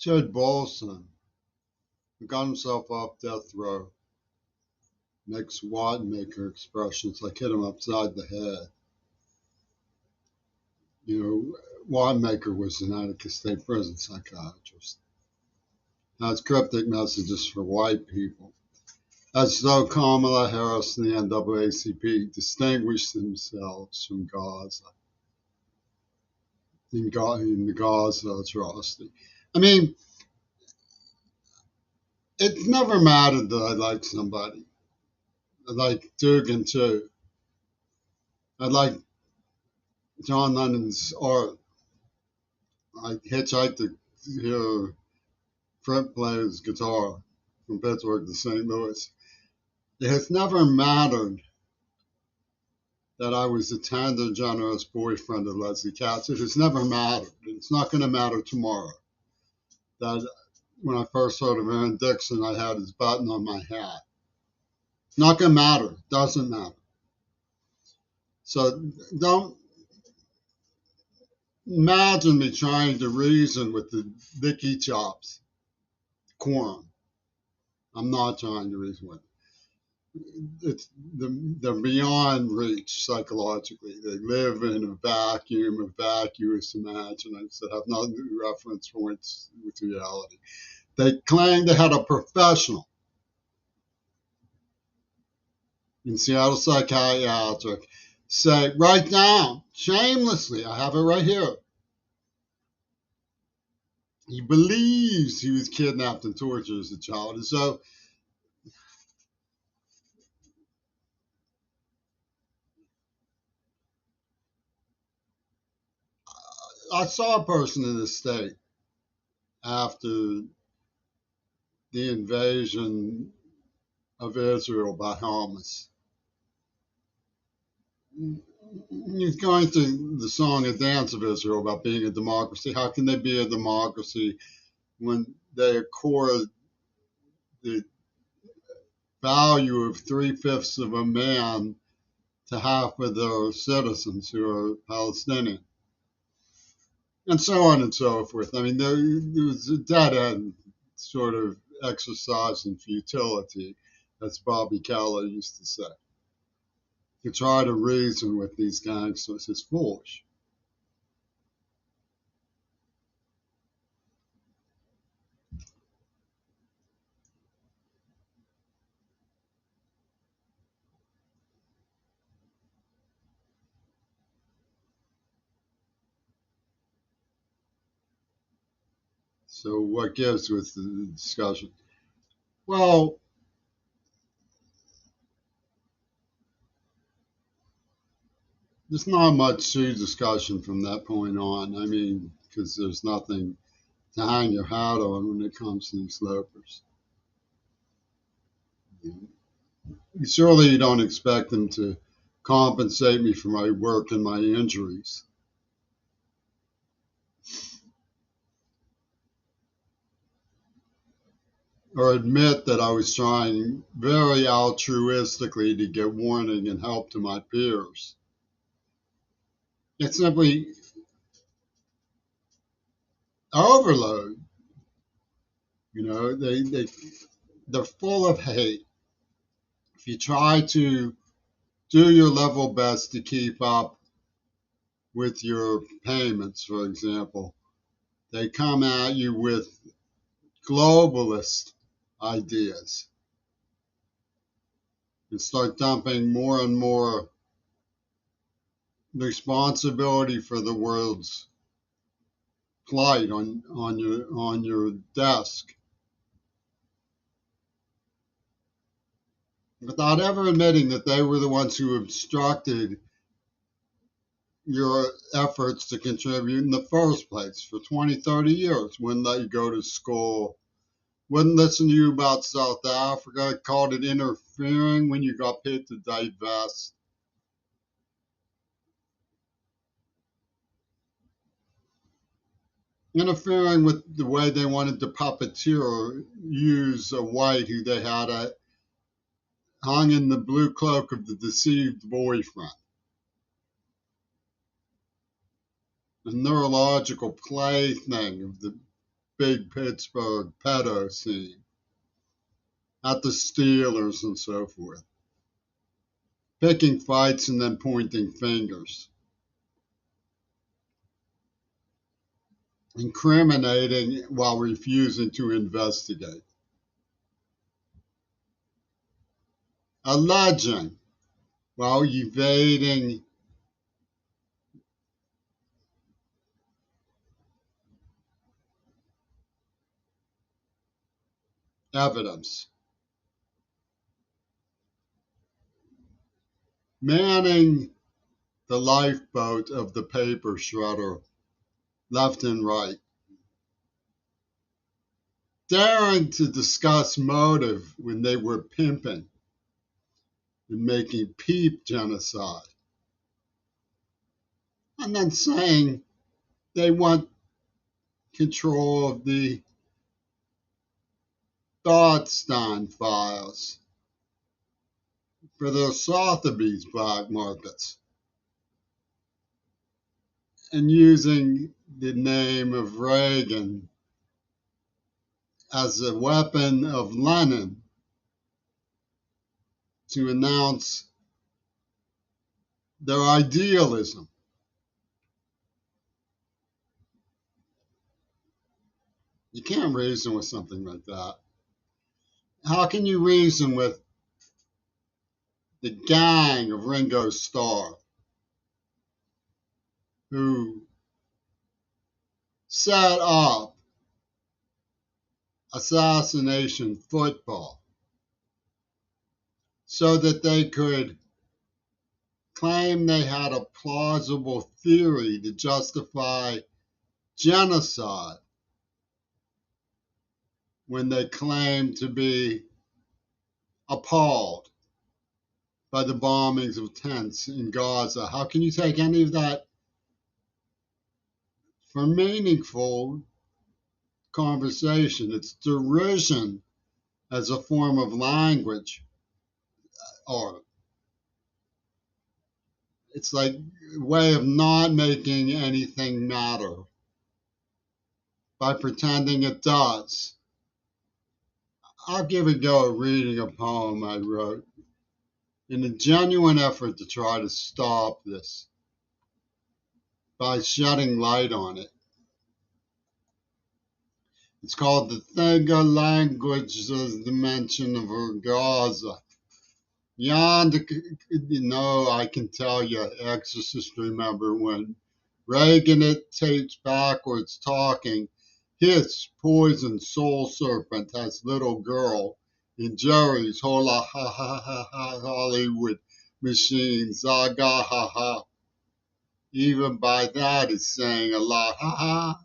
Ted Bolson got himself off death row, makes Watmaker expressions like hit him upside the head. You know, Watmaker was an Attica State Prison psychiatrist. Has cryptic messages for white people. As though Kamala Harris and the NAACP distinguished themselves from Gaza in the Gaza atrocity. I mean, it never mattered that I liked somebody. I like Dugan too. I like John Lennon's art. I hitchhiked to hear Fred play his guitar from Pittsburgh to St. Louis. It has never mattered that I was a tender, generous boyfriend of Leslie Katz. It has never mattered. It's not going to matter tomorrow. That when I first heard of Aaron Dixon, I had his button on my hat. It's not going to matter. It doesn't matter. So don't imagine me trying to reason with the Vicky Chops quorum. I'm not trying to reason with it. They're beyond reach psychologically. They live in a vacuum of vacuous imaginings that have no reference points with reality. They claim they had a professional in Seattle Psychiatric say, write down, shamelessly, I have it right here. He believes he was kidnapped and tortured as a child. And so I saw a person in this state after the invasion of Israel by Hamas. He's going through the song and dance of Israel about being a democracy. How can they be a democracy when they accord the value of 3/5 of a man to half of their citizens who are Palestinian? And so on and so forth. I mean, there was a dead end sort of exercise in futility, as Bobby Keller used to say. To try to reason with these gangsters is foolish. So what gives with the discussion? Well, there's not much to discussion from that point on. I mean, because there's nothing to hang your hat on when it comes to these slopers. Surely you don't expect them to compensate me for my work and my injuries. Or admit that I was trying very altruistically to get warning and help to my peers. It's simply overload. You know, they're full of hate. If you try to do your level best to keep up with your payments, for example, they come at you with globalist ideas and start dumping more and more responsibility for the world's plight on your desk without ever admitting that they were the ones who obstructed your efforts to contribute in the first place for 20, 30 years. Wouldn't let you go to school, wouldn't listen to you about South Africa, called it interfering when you got paid to divest. Interfering with the way they wanted to puppeteer or use a white who they had hung in the blue cloak of the deceived boyfriend. A neurological plaything of the big Pittsburgh pedo scene at the Steelers and so forth, picking fights and then pointing fingers, incriminating while refusing to investigate, alleging while evading evidence, manning the lifeboat of the paper shredder left and right, daring to discuss motive when they were pimping and making peep genocide, and then saying they want control of the Dodstein files for their Sotheby's black markets, and using the name of Reagan as a weapon of Lenin to announce their idealism. You can't reason with something like that. How can you reason with the gang of Ringo Starr who set up assassination football so that they could claim they had a plausible theory to justify genocide when they claimed to be appalled by the bombings of tents in Gaza? How can you take any of that for meaningful conversation? It's derision as a form of language, or it's like a way of not making anything matter by pretending it does. I'll give a go at reading a poem I wrote in a genuine effort to try to stop this by shedding light on it. It's called The Thega Language's Dimension of Gaza. Yonder, I can tell you, Exorcist, remember when Reagan it tapes backwards talking, his poison soul serpent has little girl in Jerry's hola ha ha ha ha Hollywood machine, zaga ha ha. Even by that is saying a lot, ha ha.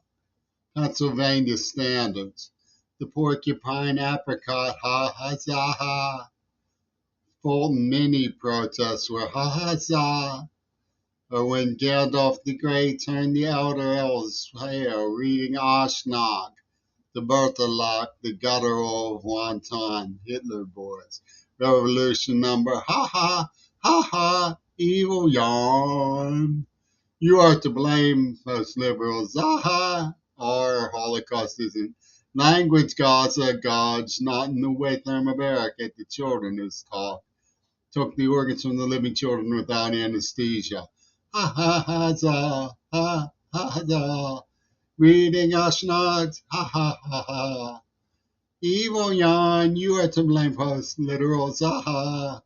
Pennsylvania standards. The porcupine apricot, ha ha za ha. Fulton mini protests were ha ha za. Or when Gandalf the Grey turned the elder elves pale, reading Ashnog, the Berthelot, the guttural of Wonton, Hitler boys. Revolution number, ha ha, ha ha, evil yarn. You are to blame, most liberals, aha. Our Holocaust isn't. Language Gaza, God's not in the way thermobaric at the children is taught. Took the organs from the living children without anesthesia. Ha ha ha za, ha ha za. Reading Ashnogs, ha ha ha ha. Evil yarn, you are to blame, post literals, aha.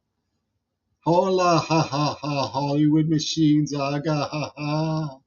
Hola ha ha ha, Hollywood machines, aga ha ha.